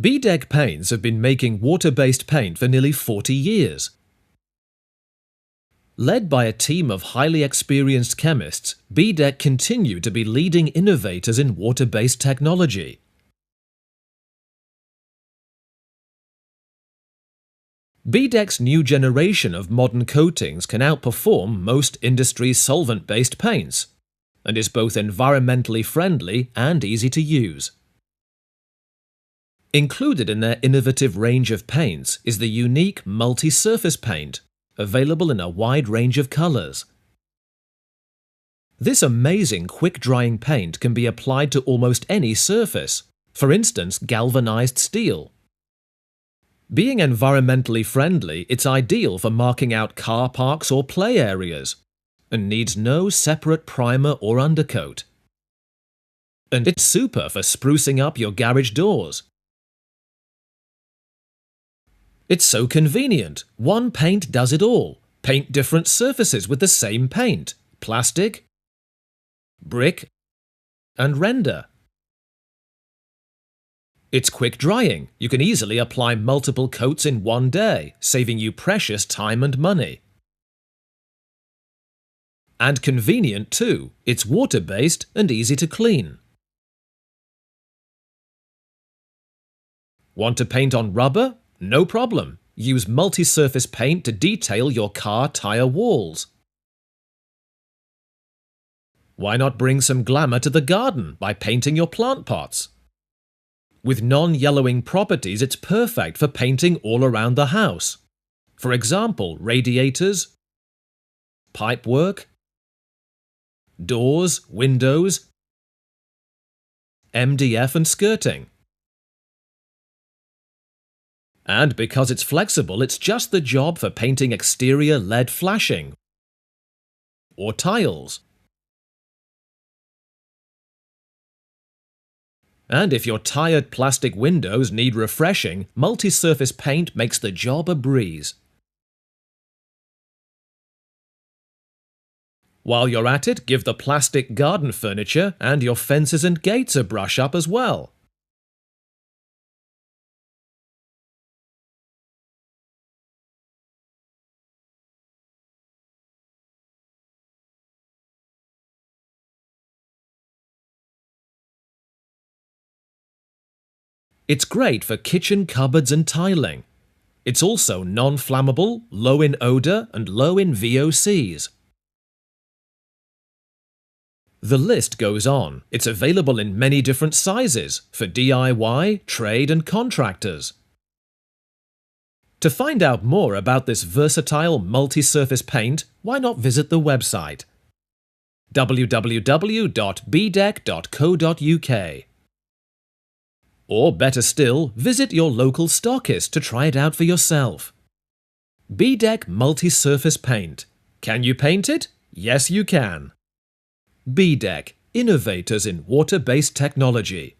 Bedec Paints have been making water-based paint for nearly 40 years. Led by a team of highly experienced chemists, Bedec continue to be leading innovators in water-based technology. Bedec's new generation of modern coatings can outperform most industry solvent-based paints and is both environmentally friendly and easy to use. Included in their innovative range of paints is the unique multi-surface paint, available in a wide range of colours. This amazing quick-drying paint can be applied to almost any surface, for instance galvanised steel. Being environmentally friendly, it's ideal for marking out car parks or play areas, and needs no separate primer or undercoat. And it's super for sprucing up your garage doors. It's so convenient. One paint does it all. Paint different surfaces with the same paint: plastic, brick, and render. It's quick drying. You can easily apply multiple coats in one day, saving you precious time and money. And convenient too. It's water-based and easy to clean. Want to paint on rubber? No problem. Use multi-surface paint to detail your car tyre walls. Why not bring some glamour to the garden by painting your plant pots? With non-yellowing properties, it's perfect for painting all around the house. For example, radiators, pipework, doors, windows, MDF and skirting. And because it's flexible, it's just the job for painting exterior LED flashing or tiles. And if your tired plastic windows need refreshing, multi-surface paint makes the job a breeze. While you're at it, give the plastic garden furniture and your fences and gates a brush up as well. It's great for kitchen cupboards and tiling. It's also non-flammable, low in odour and low in VOCs. The list goes on. It's available in many different sizes for DIY, trade and contractors. To find out more about this versatile multi-surface paint, why not visit the website www.bedec.co.uk. Or better still, visit your local stockist to try it out for yourself. Bedec Multi Surface Paint. Can you paint it? Yes, you can. Bedec, innovators in water-based technology.